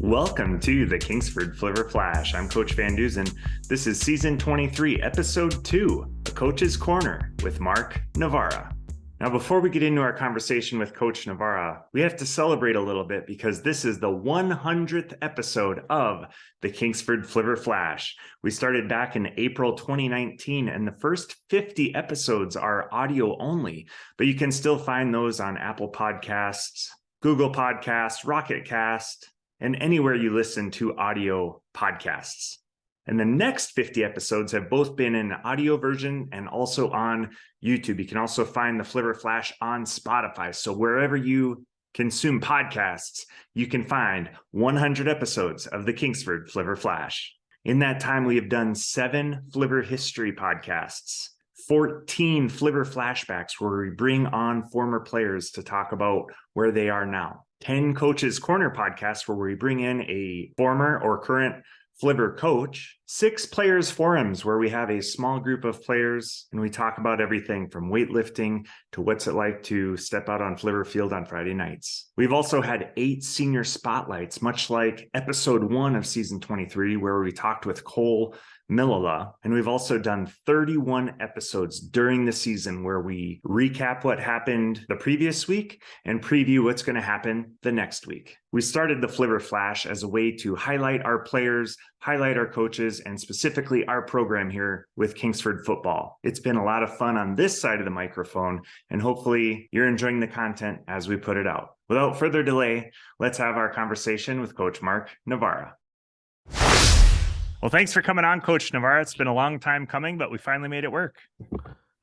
Welcome to the Kingsford Flivver Flash. I'm Coach Van Duzen. This is Season 23, Episode 2, A Coach's Corner with Mark Novara. Now, before we get into our conversation with Coach Novara, we have to celebrate a little bit because this is the 100th episode of the Kingsford Flivver Flash. We started back in April 2019, and the first 50 episodes are audio only, but you can still find those on Apple Podcasts, Google Podcasts, Rocket Cast, and anywhere you listen to audio podcasts. And the next 50 episodes have both been in audio version and also on YouTube. You can also find the Flivver Flash on Spotify. So wherever you consume podcasts, you can find 100 episodes of the Kingsford Flivver Flash. In that time, we have done 7 Flivver history podcasts, 14 Flivver flashbacks where we bring on former players to talk about where they are now, 10 Coaches Corner podcasts where we bring in a former or current Flivver coach, 6 players forums where we have a small group of players and we talk about everything from weightlifting to what's it like to step out on Flivver field on Friday nights. We've also had 8 senior spotlights, much like episode 1 of season 23, where we talked with Cole Millala. And we've also done 31 episodes during the season where we recap what happened the previous week and preview what's going to happen the next week. We started the Flivver Flash as a way to highlight our players, highlight our coaches, and specifically our program here with Kingsford Football. It's been a lot of fun on this side of the microphone, and hopefully you're enjoying the content as we put it out. Without further delay, let's have our conversation with Coach Mark Novara. Well, thanks for coming on, Coach Novara. It's been a long time coming, but we finally made it work.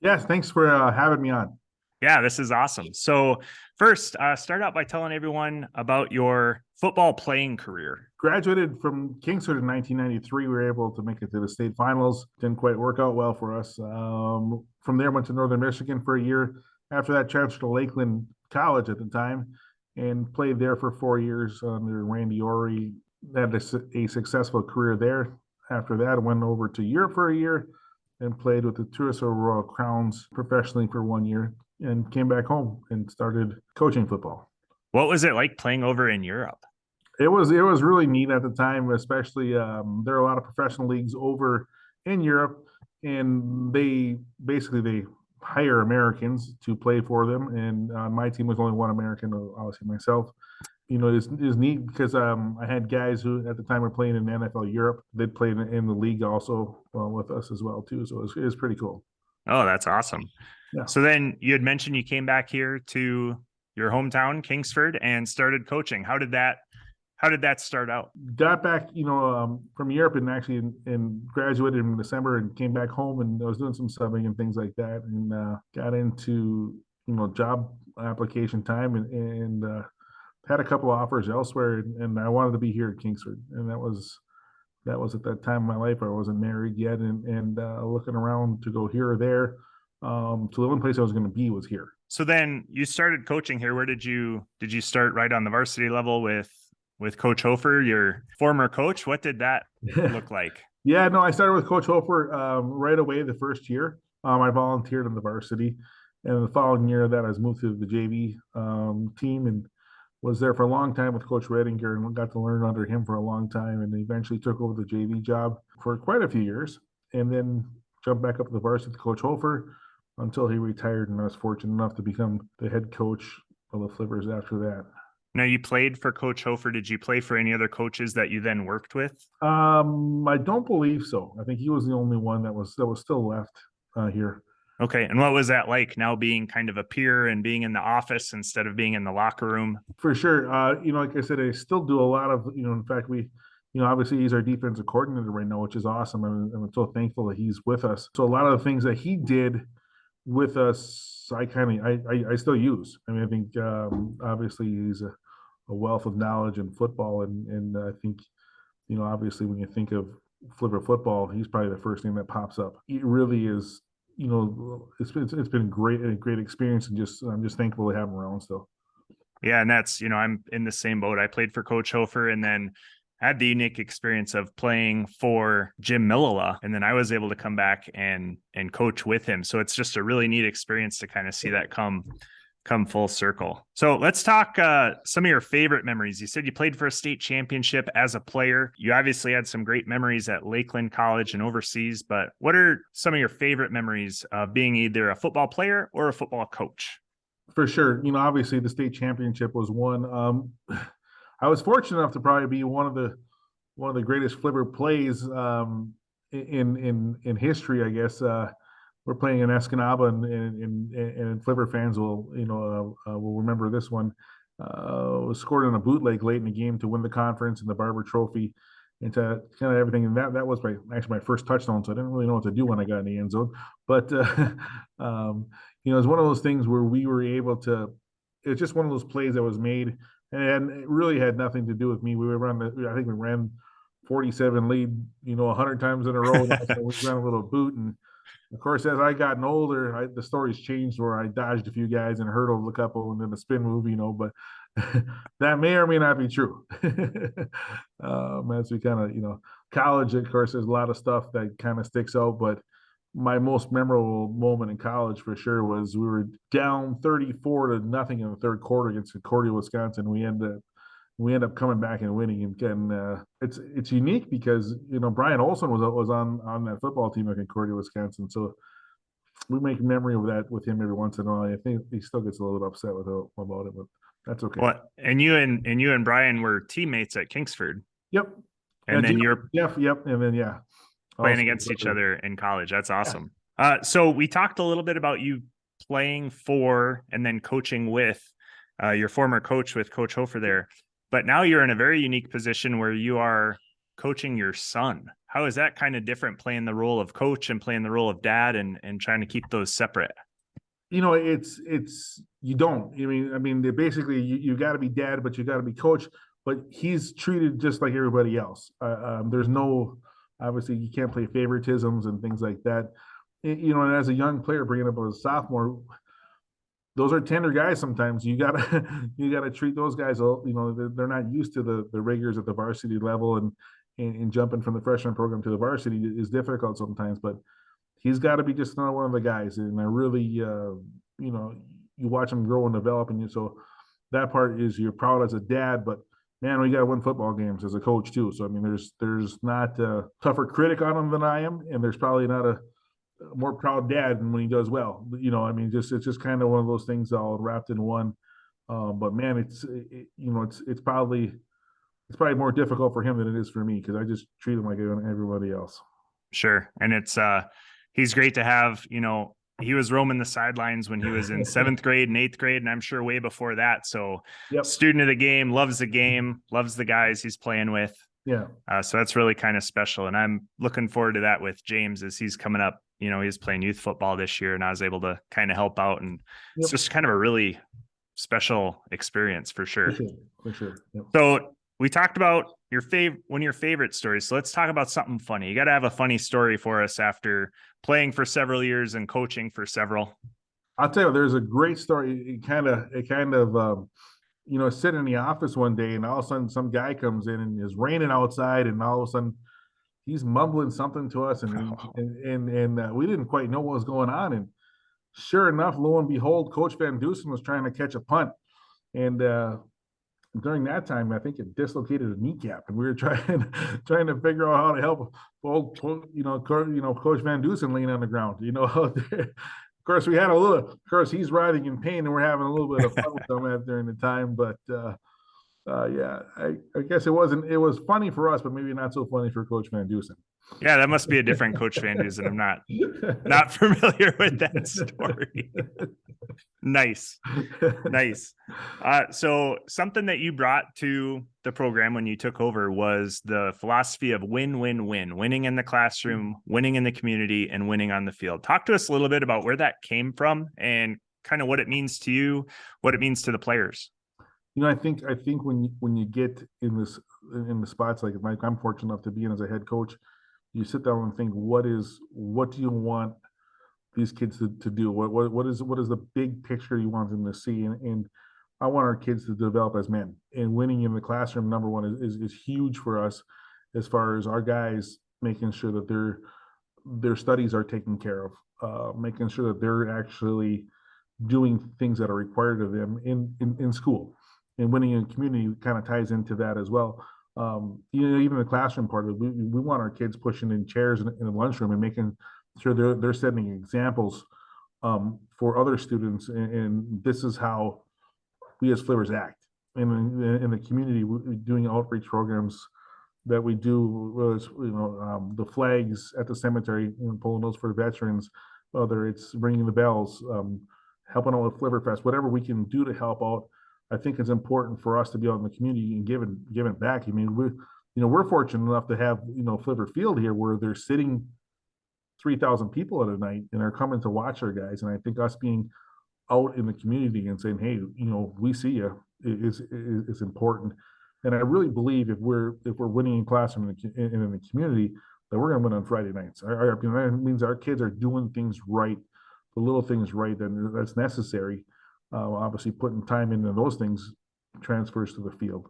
Yes, thanks for having me on. Yeah, this is awesome. So first, start out by telling everyone about your football playing career. Graduated from Kingsford in 1993. We were able to make it to the state finals. Didn't quite work out well for us. From there, went to Northern Michigan for a year. After that, transferred to Lakeland College at the time and played there for 4 years under Randy Orey. Had a successful career there. After that, I went over to Europe for a year and played with the Tourist Royal Crowns professionally for 1 year and came back home and started coaching football. What was it like playing over in Europe? It was really neat at the time, especially there are a lot of professional leagues over in Europe, and they hire Americans to play for them. And my team was only one American, obviously myself. You know, it's neat because I had guys who at the time were playing in NFL Europe. They'd play in the league also with us as well too. So it was pretty cool. Oh, that's awesome. Yeah. So then you had mentioned you came back here to your hometown, Kingsford, and started coaching. How did that start out? Got back, from Europe and graduated in December and came back home, and I was doing some subbing and things like that, and got into job application time and had a couple of offers elsewhere, and I wanted to be here at Kingsford, and that was at that time in my life. I wasn't married yet, and looking around to go here or there. So the only place I was going to be was here. So then you started coaching here. Where did you start right on the varsity level with Coach Hofer, your former coach? What did that look like? Yeah, no, I started with Coach Hofer right away the first year. I volunteered on the varsity, and the following year that I was moved to the JV team and was there for a long time with Coach Redinger and got to learn under him for a long time, and eventually took over the JV job for quite a few years, and then jumped back up to the varsity with Coach Hofer until he retired, and I was fortunate enough to become the head coach of the Flivvers after that. Now, you played for Coach Hofer. Did you play for any other coaches that you then worked with? I don't believe so. I think he was the only one that was still left here. Okay. And what was that like now being kind of a peer and being in the office instead of being in the locker room? For sure. Like I said, I still do a lot of, in fact, obviously he's our defensive coordinator right now, which is awesome. I'm so thankful that he's with us. So a lot of the things that he did with us, I still use. I mean, I think obviously he's a wealth of knowledge in football. And I think, obviously when you think of Flivver football, he's probably the first thing that pops up. It really is. It's been a great experience, and I'm just thankful to have him around still. Yeah, and that's I'm in the same boat. I played for Coach Hofer, and then had the unique experience of playing for Jim Millala, and then I was able to come back and coach with him. So it's just a really neat experience to kind of see that come come full circle. So let's talk some of your favorite memories. You said you played for a state championship as a player. You obviously had some great memories at Lakeland College and overseas, but what are some of your favorite memories of being either a football player or a football coach? For sure. Obviously the state championship was one. I was fortunate enough to probably be one of the greatest flivver plays in history, I guess. We're playing in Escanaba, and Flivver fans will remember this one. Was scored on a bootleg late in the game to win the conference and the Barber Trophy, and to kind of everything. And that was my first touchdown, so I didn't really know what to do when I got in the end zone. But it's one of those things where we were able to. It's just one of those plays that was made, and it really had nothing to do with me. I think we ran 47 lead, 100 times in a row. So we ran a little boot, and of course, as I gotten older, the story's changed where I dodged a few guys and hurdled a couple and then the spin move, but that may or may not be true. As we kind of, college, of course, there's a lot of stuff that kind of sticks out, but my most memorable moment in college for sure was we were down 34-0 in the third quarter against Concordia, Wisconsin. We end up coming back and winning, and it's unique because Brian Olson was on that football team at Concordia, Wisconsin. So we make memory of that with him every once in a while. I think he still gets a little bit upset about it, but that's okay. Well, and you and Brian were teammates at Kingsford. Yep. And then you're Jeff, yep, and then playing against each other in college. That's awesome. Yeah. So we talked a little bit about you playing for and then coaching with your former coach with Coach Hofer there. But now you're in a very unique position where you are coaching your son. How is that kind of different, playing the role of coach and playing the role of dad and trying to keep those separate? It's you don't. Basically you got to be dad, but you got to be coach. But he's treated just like everybody else. There's no, obviously you can't play favoritisms and things like that. And as a young player bringing up as a sophomore, those are tender guys. Sometimes you gotta treat those guys. They're not used to the rigors at the varsity level, and jumping from the freshman program to the varsity is difficult sometimes. But he's got to be just another one of the guys. And I really, you watch him grow and develop, and so that part is you're proud as a dad. But man, we got to win football games as a coach too. So there's not a tougher critic on him than I am, and there's probably not a more proud dad than when he does well. It's just kind of one of those things all wrapped in one. But man, it's probably more difficult for him than it is for me, because I just treat him like everybody else. Sure. And it's he's great to have. He was roaming the sidelines when he was in 7th grade and 8th grade, and I'm sure way before that. So Student of the game, loves the guys he's playing with. Yeah. So that's really kind of special. And I'm looking forward to that with James as he's coming up. He's playing youth football this year, and I was able to kind of help out. And it's just kind of a really special experience for sure. For sure. Yep. So we talked about one of your favorite stories. So let's talk about something funny. You got to have a funny story for us after playing for several years and coaching for several. I'll tell you, there's a great story. It kind of sitting in the office one day, and all of a sudden some guy comes in and it's raining outside, and all of a sudden he's mumbling something to us, and we didn't quite know what was going on. And sure enough, lo and behold, Coach Van Dusen was trying to catch a punt, and during that time, I think it dislocated a kneecap, and we were trying to figure out how to help old, Coach Van Dusen laying on the ground. Of course, we had of course, he's writhing in pain, and we're having a little bit of fun with him during the time. But I guess it was funny for us, but maybe not so funny for Coach Van Dusen. Yeah, that must be a different Coach Van Dusen. I'm not familiar with that story. Nice. So something that you brought to the program when you took over was the philosophy of win, win, win, winning in the classroom, winning in the community, and winning on the field. Talk to us a little bit about where that came from and kind of what it means to you, what it means to the players. I think when you get in the spots like I'm fortunate enough to be in as a head coach, you sit down and think, what do you want these kids to do? What is the big picture you want them to see? And I want our kids to develop as men. And winning in the classroom, number one, is huge for us, as far as our guys making sure that their studies are taken care of, making sure that they're actually doing things that are required of them in school. And winning in community kind of ties into that as well. Even the classroom part of it, we want our kids pushing in chairs in the lunchroom and making sure they're setting examples for other students. And this is how we as Flivvers act. And in the community, we're doing outreach programs that we do, was the flags at the cemetery, pulling those for veterans, whether it's ringing the bells, helping out with Flivverfest, whatever we can do to help out. I think it's important for us to be out in the community and giving back. I mean, we're fortunate enough to have Flivver Field here where they're sitting 3,000 people at a night and are coming to watch our guys. And I think us being out in the community and saying, hey, we see you is important. And I really believe if we're winning in classroom and in the community, that we're going to win on Friday nights. That means our kids are doing things right, the little things right, and that's necessary. Obviously, putting time into those things transfers to the field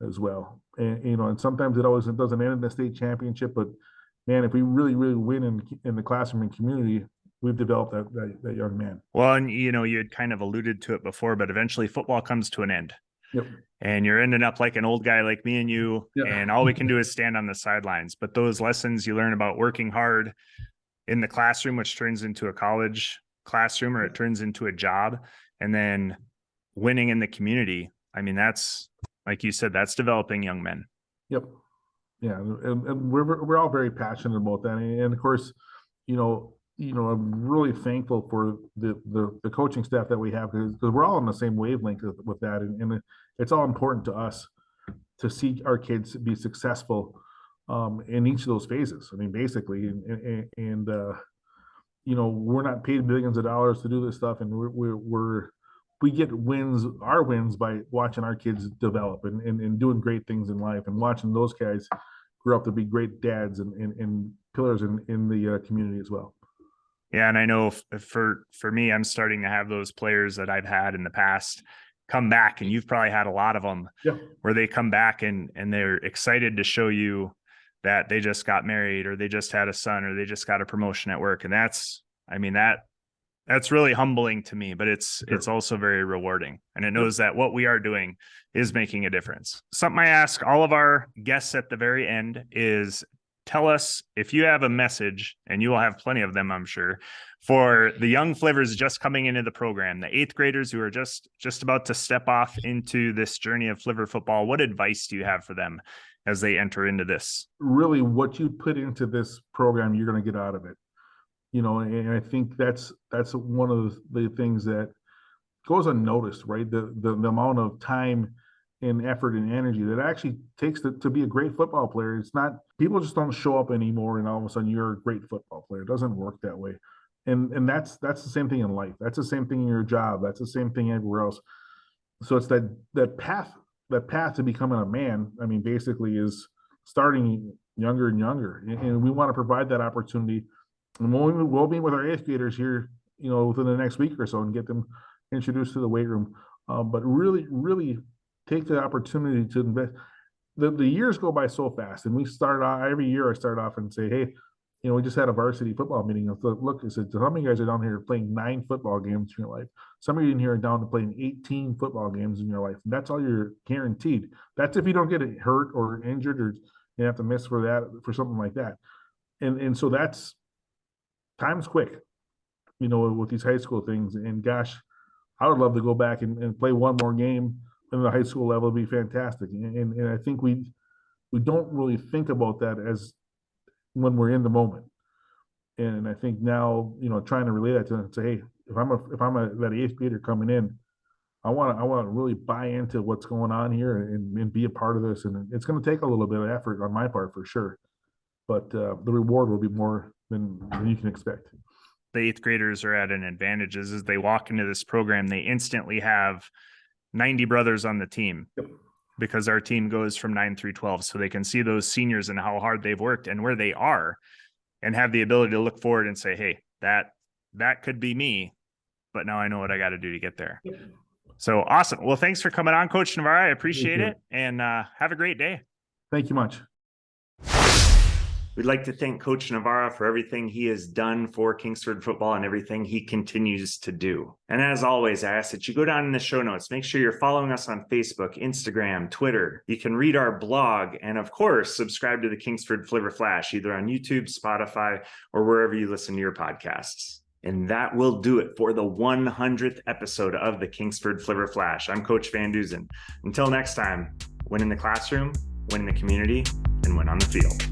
as well. And sometimes it doesn't end in the state championship, but man, if we really win in the classroom and community, we've developed that young man. Well, and you had kind of alluded to it before, but eventually football comes to an end. Yep. And you're ending up like an old guy like me and you, and all we can do is stand on the sidelines. But those lessons you learn about working hard in the classroom, which turns into a college classroom or it turns into a job, and then winning in the community. I mean, that's, like you said, that's developing young men. Yep. Yeah. And we're all very passionate about that. And of course, I'm really thankful for the coaching staff that we have because we're all on the same wavelength with that. And it's all important to us to see our kids be successful in each of those phases. I mean, basically, and we're not paid millions of dollars to do this stuff, and we get our wins by watching our kids develop and doing great things in life and watching those guys grow up to be great dads and pillars in the community as well. Yeah. And I know for me, I'm starting to have those players that I've had in the past come back, and you've probably had a lot of them where they come back and they're excited to show you that they just got married or they just had a son or they just got a promotion at work. And that's really humbling to me, but it's also very rewarding. And it knows that what we are doing is making a difference. Something I ask all of our guests at the very end is, tell us if you have a message, and you will have plenty of them, I'm sure, for the young Flivvers just coming into the program, the 8th graders who are just about to step off into this journey of Flivver football. What advice do you have for them as they enter into this? Really, what you put into this program, you're going to get out of it. And I think that's one of the things that goes unnoticed, right? The amount of time and effort and energy that it actually takes to be a great football player. It's not, people just don't show up anymore and all of a sudden you're a great football player. It doesn't work that way. And that's the same thing in life. That's the same thing in your job. That's the same thing everywhere else. So it's that path to becoming a man, I mean, basically is starting younger and younger. And we want to provide that opportunity. And we'll be with our 8th graders here, within the next week or so and get them introduced to the weight room. But really take the opportunity to invest. The years go by so fast, and we start out every year. I start off and say, hey, we just had a varsity football meeting. I thought, look, I said, how many guys are down here playing 9 football games in your life? Some of you in here are down to playing 18 football games in your life. And that's all you're guaranteed. That's if you don't get hurt or injured or you have to miss for something like that. And so that's, time's quick, with these high school things. And gosh, I would love to go back and play one more game in the high school level. Would be fantastic. And I think we don't really think about that as when we're in the moment. And I think now, trying to relay that to them and say, hey, if I'm that 8th grader coming in, I want to really buy into what's going on here and be a part of this. And it's going to take a little bit of effort on my part for sure, but the reward will be more than you can expect. The 8th graders are at an advantage as they walk into this program. They instantly have 90 brothers on the team. Yep. Because our team goes from 9 through 12. So they can see those seniors and how hard they've worked and where they are, and have the ability to look forward and say, hey, that could be me, but now I know what I got to do to get there. Yep. So awesome. Well, thanks for coming on, Coach Novara. I appreciate it. And have a great day. Thank you much. We'd like to thank Coach Novara for everything he has done for Kingsford football and everything he continues to do. And as always, I ask that you go down in the show notes, make sure you're following us on Facebook, Instagram, Twitter. You can read our blog, and of course, subscribe to the Kingsford Flivver Flash, either on YouTube, Spotify, or wherever you listen to your podcasts. And that will do it for the 100th episode of the Kingsford Flivver Flash. I'm Coach Van Duzen. Until next time, win in the classroom, win in the community, and win on the field.